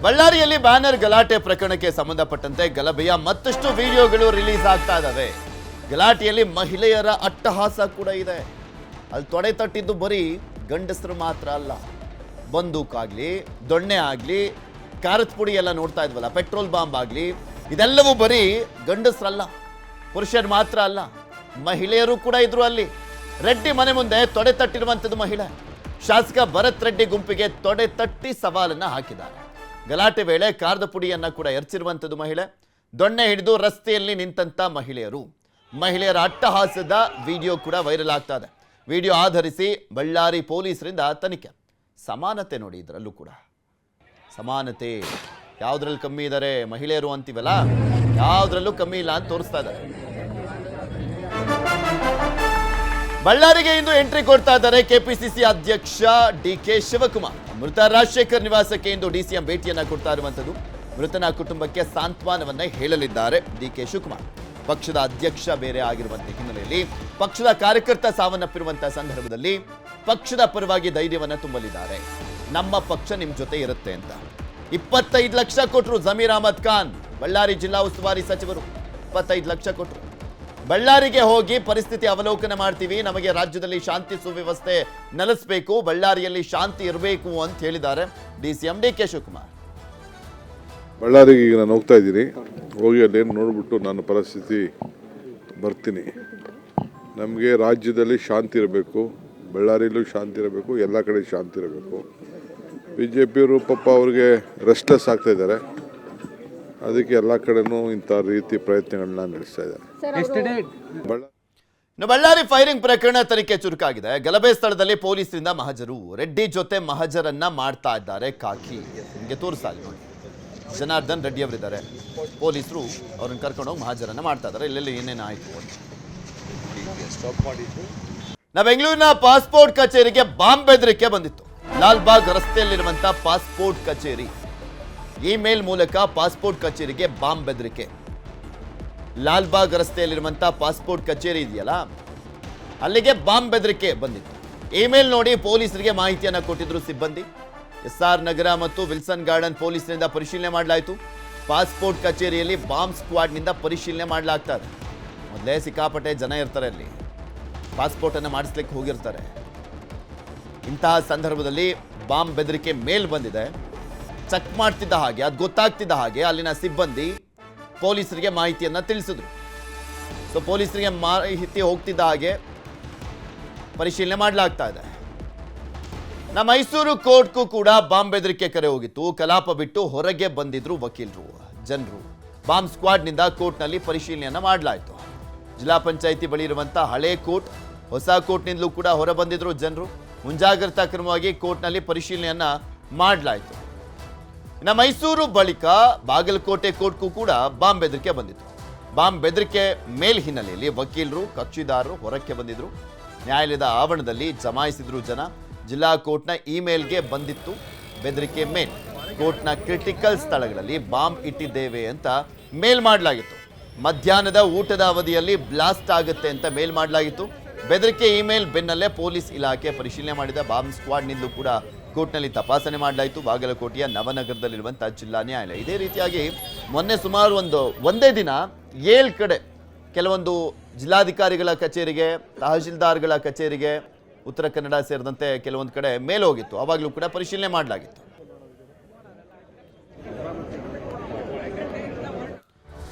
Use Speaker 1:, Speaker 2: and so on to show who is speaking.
Speaker 1: ಬಳ್ಳಾರಿಯಲ್ಲಿ ಬ್ಯಾನರ್ ಗಲಾಟೆ ಪ್ರಕರಣಕ್ಕೆ ಸಂಬಂಧಪಟ್ಟಂತೆ ಗಲಭೆಯ ಮತ್ತಷ್ಟು ವಿಡಿಯೋಗಳು ರಿಲೀಸ್ ಆಗ್ತಾ ಇದಾವೆ. ಗಲಾಟೆಯಲ್ಲಿ ಮಹಿಳೆಯರ ಅಟ್ಟಹಾಸ ಕೂಡ ಇದೆ. ಅಲ್ಲಿ ತೊಡೆ ತಟ್ಟಿದ್ದು ಬರೀ ಗಂಡಸರು ಮಾತ್ರ ಅಲ್ಲ, ಬಂದೂಕಾಗ್ಲಿ, ದೊಣ್ಣೆ ಆಗ್ಲಿ, ಖಾರದ ಪುಡಿ ಎಲ್ಲ ನೋಡ್ತಾ ಇದ್ವಲ್ಲ, ಪೆಟ್ರೋಲ್ ಬಾಂಬ್ ಆಗ್ಲಿ, ಇದೆಲ್ಲವೂ ಬರೀ ಗಂಡಸರಲ್ಲ, ಪುರುಷರು ಮಾತ್ರ ಅಲ್ಲ, ಮಹಿಳೆಯರು ಕೂಡ ಇದ್ರು ಅಲ್ಲಿ. ರೆಡ್ಡಿ ಮನೆ ಮುಂದೆ ತೊಡೆ ತಟ್ಟಿರುವಂಥದ್ದು ಮಹಿಳೆ. ಶಾಸಕ ಭರತ್ ರೆಡ್ಡಿ ಗುಂಪಿಗೆ ತೊಡೆ ತಟ್ಟಿ ಸವಾಲನ್ನ ಹಾಕಿದ್ದಾರೆ. ಗಲಾಟೆ ವೇಳೆ ಖಾರದ ಪುಡಿಯನ್ನ ಕೂಡ ಎರಚಿರುವಂಥದ್ದು ಮಹಿಳೆ. ದೊಣ್ಣೆ ಹಿಡಿದು ರಸ್ತೆಯಲ್ಲಿ ನಿಂತಂತ ಮಹಿಳೆಯರ ಅಟ್ಟಹಾಸದ ವಿಡಿಯೋ ಕೂಡ ವೈರಲ್ ಆಗ್ತಾ ಇದೆ. ವಿಡಿಯೋ ಆಧರಿಸಿ ಬಳ್ಳಾರಿ ಪೊಲೀಸರಿಂದ ತನಿಖೆ. ಸಮಾನತೆ ನೋಡಿ, ಇದರಲ್ಲೂ ಕೂಡ ಸಮಾನತೆ. ಯಾವುದ್ರಲ್ಲಿ ಕಮ್ಮಿ ಇದ್ದಾರೆ ಮಹಿಳೆಯರು ಅಂತೀವಲ್ಲ, ಯಾವುದ್ರಲ್ಲೂ ಕಮ್ಮಿ ಇಲ್ಲ ಅಂತ ತೋರಿಸ್ತಾ ಇದ್ದಾರೆ. ಬಳ್ಳಾರಿಗೆ ಇಂದು ಎಂಟ್ರಿ ಕೊಡ್ತಾ ಇದ್ದಾರೆ ಕೆಪಿಸಿಸಿ ಅಧ್ಯಕ್ಷ ಡಿಕೆ ಶಿವಕುಮಾರ್. ಮೃತ ರಾಜಶೇಖರ್ ನಿವಾಸಕ್ಕೆ ಇಂದು ಡಿಸಿಎಂ ಭೇಟಿಯನ್ನ ಕೊಡ್ತಾ ಇರುವಂತದ್ದು. ಮೃತನ ಕುಟುಂಬಕ್ಕೆ ಸಾಂತ್ವನವನ್ನ ಹೇಳಲಿದ್ದಾರೆ ಡಿಕೆ ಶಿವಕುಮಾರ್. ಪಕ್ಷದ ಅಧ್ಯಕ್ಷ ಬೇರೆ ಆಗಿರುವಂತಹ ಹಿನ್ನೆಲೆಯಲ್ಲಿ, ಪಕ್ಷದ ಕಾರ್ಯಕರ್ತ ಸಾವನ್ನಪ್ಪಿರುವಂತಹ ಸಂದರ್ಭದಲ್ಲಿ ಪಕ್ಷದ ಪರವಾಗಿ ಧೈರ್ಯವನ್ನ ತುಂಬಲಿದ್ದಾರೆ. ನಮ್ಮ ಪಕ್ಷ ನಿಮ್ ಜೊತೆ ಇರುತ್ತೆ ಅಂತ 25 ಲಕ್ಷ ಕೊಟ್ಟರು ಜಮೀರ್ ಅಹಮದ್ ಖಾನ್, ಬಳ್ಳಾರಿ ಜಿಲ್ಲಾ ಉಸ್ತುವಾರಿ ಸಚಿವರು. 25 ಲಕ್ಷ ಕೊಟ್ಟರು. ಬಳ್ಳಾರಿಗೆ ಹೋಗಿ ಪರಿಸ್ಥಿತಿ ಅವಲೋಕನ ಮಾಡ್ತೀವಿ, ನಮಗೆ ರಾಜ್ಯದಲ್ಲಿ ಶಾಂತಿ ಸುವ್ಯವಸ್ಥೆ ನೆಲೆಸಬೇಕು, ಬಳ್ಳಾರಿಯಲ್ಲಿ ಶಾಂತಿ ಇರಬೇಕು ಅಂತ ಹೇಳಿದ್ದಾರೆ ಡಿಸಿಎಂ ಡಿಕೆ ಶಿವಕುಮಾರ್.
Speaker 2: ಬಳ್ಳಾರಿಗೆ ಈಗ ನಾನು ಹೋಗ್ತಾ ಇದ್ದೀನಿ, ಹೋಗಿ ಅಲ್ಲೇನು ನೋಡ್ಬಿಟ್ಟು ನಾನು ಪರಿಸ್ಥಿತಿ ಬರ್ತೀನಿ. ನಮಗೆ ರಾಜ್ಯದಲ್ಲಿ ಶಾಂತಿ ಇರಬೇಕು, ಬಳ್ಳಾರಿಯಲ್ಲೂ ಶಾಂತಿ ಇರಬೇಕು, ಎಲ್ಲ ಕಡೆ ಶಾಂತಿ ಇರಬೇಕು. BJPಯವರು ಪಾಪ ಅವ್ರಿಗೆ ರೆಸ್ಟ್ಲೆಸ್ ಆಗ್ತಾ ಇದ್ದಾರೆ, ಅದಕ್ಕೆ ಎಲ್ಲ ಕಡೆನೂ ಇಂಥ ರೀತಿ ಪ್ರಯತ್ನಗಳನ್ನ ನಡೆಸ್ತಾ ಇದ್ದಾರೆ.
Speaker 1: ಬಳ್ಳಾರಿ ಫೈರಿಂಗ್ ಪ್ರಕರಣ ತನಿಖೆ ಚುರುಕಾಗಿದೆ. ಗಲಭೆ ಸ್ಥಳದಲ್ಲಿ ಪೊಲೀಸರಿಂದ ಮಹಜರು. ರೆಡ್ಡಿ ಜೊತೆ ಮಹಜರನ್ನ ಮಾಡ್ತಾ ಇದ್ದಾರೆ ಖಾಕಿ. ನಿಮಗೆ ತೋರಿಸಾಗಿ ನೋಡಿ, ಜನಾರ್ದನ್ ರೆಡ್ಡಿ ಅವರಿದ್ದಾರೆ. ಪೊಲೀಸರು ಅವ್ರನ್ನ ಕರ್ಕೊಂಡೋಗಿ ಮಹಜರನ್ನ ಮಾಡ್ತಾ ಇದ್ದಾರೆ. ಇಲ್ಲೆಲ್ಲ ಏನೇನು ಆಯ್ತು ಅಂತ. ಬೆಂಗಳೂರಿನ ಪಾಸ್ಪೋರ್ಟ್ ಕಚೇರಿಗೆ ಬಾಂಬ್ ಬೆದರಿಕೆ ಬಂದಿತ್ತು. ಲಾಲ್ಬಾಗ್ ರಸ್ತೆಯಲ್ಲಿರುವಂತಹ ಪಾಸ್ಪೋರ್ಟ್ ಕಚೇರಿ, ಇಮೇಲ್ ಮೂಲಕ ಪಾಸ್ಪೋರ್ಟ್ ಕಚೇರಿಗೆ ಬಾಂಬ್ ಬೆದರಿಕೆ. ಲಾಲ್ಬಾಗ್ ರಸ್ತೆಯಲ್ಲಿರುವಂತಹ ಪಾಸ್ಪೋರ್ಟ್ ಕಚೇರಿ ಇದೆಯಲ್ಲ, ಅಲ್ಲಿಗೆ ಬಾಂಬ್ ಬೆದರಿಕೆ ಬಂದಿತ್ತು. ಇಮೇಲ್ ನೋಡಿ ಪೊಲೀಸರಿಗೆ ಮಾಹಿತಿಯನ್ನ ಕೊಟ್ಟಿದ್ರು ಸಿಬ್ಬಂದಿ. SR ನಗರ ಮತ್ತು ವಿಲ್ಸನ್ ಗಾರ್ಡನ್ ಪೊಲೀಸರಿಂದ ಪರಿಶೀಲನೆ ಮಾಡಲಾಯಿತು. ಪಾಸ್ಪೋರ್ಟ್ ಕಚೇರಿಯಲ್ಲಿ ಬಾಂಬ್ ಸ್ಕ್ವಾಡ್ನಿಂದ ಪರಿಶೀಲನೆ ಮಾಡಲಾಗ್ತಾ ಇದೆ. ಮೊದಲೇ ಸಿಕ್ಕಾಪಟ್ಟೆ ಜನ ಇರ್ತಾರೆ ಅಲ್ಲಿ, ಪಾಸ್ಪೋರ್ಟ್ ಅನ್ನು ಮಾಡಿಸ್ಲಿಕ್ಕೆ ಹೋಗಿರ್ತಾರೆ. ಇಂತಹ ಸಂದರ್ಭದಲ್ಲಿ ಬಾಂಬ್ ಬೆದರಿಕೆ ಮೇಲ್ ಬಂದಿದೆ. ಚೆಕ್ ಮಾಡ್ತಿದ್ದ ಹಾಗೆ, ಅದು ಗೊತ್ತಾಗ್ತಿದ್ದ ಹಾಗೆ ಅಲ್ಲಿನ ಸಿಬ್ಬಂದಿ ಪೊಲೀಸರಿಗೆ ಮಾಹಿತಿಯನ್ನ ತಿಳಿಸಿದ್ರು. ಸೊ ಪೊಲೀಸರಿಗೆ ಮಾಹಿತಿ ಹೋಗ್ತಿದ್ದ ಹಾಗೆ ಪರಿಶೀಲನೆ ಮಾಡಲಾಗ್ತಾ ಇದೆ. ನಮ್ಮ ಮೈಸೂರು ಕೋರ್ಟ್ಗೂ ಕೂಡ ಬಾಂಬ್ ಬೆದರಿಕೆ ಕರೆ ಹೋಗಿತ್ತು. ಕಲಾಪ ಬಿಟ್ಟು ಹೊರಗೆ ಬಂದಿದ್ರು ವಕೀಲರು, ಜನರು. ಬಾಂಬ್ ಸ್ಕ್ವಾಡ್ನಿಂದ ಕೋರ್ಟ್ನಲ್ಲಿ ಪರಿಶೀಲನೆಯನ್ನ ಮಾಡಲಾಯಿತು. ಜಿಲ್ಲಾ ಪಂಚಾಯಿತಿ ಬಳಿ ಇರುವಂತಹ ಹಳೆ ಕೋರ್ಟ್, ಹೊಸ ಕೋರ್ಟ್ನಿಂದಲೂ ಕೂಡ ಹೊರ ಬಂದಿದ್ರು ಜನರು. ಮುಂಜಾಗ್ರತಾ ಕ್ರಮವಾಗಿ ಕೋರ್ಟ್ನಲ್ಲಿ ಪರಿಶೀಲನೆಯನ್ನ ಮಾಡಲಾಯಿತು. ಇನ್ನು ಮೈಸೂರು ಬಳಿಕ ಬಾಗಲಕೋಟೆ ಕೋರ್ಟ್ಗೂ ಕೂಡ ಬಾಂಬ್ ಬೆದರಿಕೆ ಬಂದಿತ್ತು. ಬಾಂಬ್ ಬೆದರಿಕೆ ಮೇಲ್ ಹಿನ್ನೆಲೆಯಲ್ಲಿ ವಕೀಲರು, ಕಕ್ಷಿದಾರರು ಹೊರಕ್ಕೆ ಬಂದಿದ್ರು. ನ್ಯಾಯಾಲಯದ ಆವರಣದಲ್ಲಿ ಜಮಾಯಿಸಿದ್ರು ಜನ. ಜಿಲ್ಲಾ ಕೋರ್ಟ್ನ ಇಮೇಲ್ಗೆ ಬಂದಿತ್ತು ಬೆದರಿಕೆ ಮೇಲ್. ಕೋರ್ಟ್ನ ಕ್ರಿಟಿಕಲ್ ಸ್ಥಳಗಳಲ್ಲಿ ಬಾಂಬ್ ಇಟ್ಟಿದ್ದೇವೆ ಅಂತ ಮೇಲ್ ಮಾಡಲಾಗಿತ್ತು. ಮಧ್ಯಾಹ್ನದ ಊಟದ ಅವಧಿಯಲ್ಲಿ ಬ್ಲಾಸ್ಟ್ ಆಗುತ್ತೆ ಅಂತ ಮೇಲ್ ಮಾಡಲಾಗಿತ್ತು. ಬೆದರಿಕೆ ಇಮೇಲ್ ಬೆನ್ನಲ್ಲೇ ಪೊಲೀಸ್ ಇಲಾಖೆ ಪರಿಶೀಲನೆ ಮಾಡಿದ. ಬಾಂಬ್ ಸ್ಕ್ವಾಡ್ನಿಂದಲೂ ಕೂಡ ಕೋರ್ಟ್ನಲ್ಲಿ ತಪಾಸಣೆ ಮಾಡಲಾಯಿತು. ಬಾಗಲಕೋಟೆಯ ನವನಗರದಲ್ಲಿರುವಂತಹ ಜಿಲ್ಲಾ ನ್ಯಾಯಾಲಯ. ಇದೇ ರೀತಿಯಾಗಿ ಮೊನ್ನೆ ಸುಮಾರು ಒಂದೇ ದಿನ 7 ಕಡೆ ಕೆಲವೊಂದು ಜಿಲ್ಲಾಧಿಕಾರಿಗಳ ಕಚೇರಿಗೆ, ತಹಶೀಲ್ದಾರ್ಗಳ ಕಚೇರಿಗೆ, ಉತ್ತರ ಕನ್ನಡ ಸೇರಿದಂತೆ ಕೆಲವೊಂದು ಕಡೆ ಮೇಲ್ ಹೋಗಿತ್ತು. ಆವಾಗಲೂ ಕೂಡ ಪರಿಶೀಲನೆ ಮಾಡಲಾಗಿತ್ತು.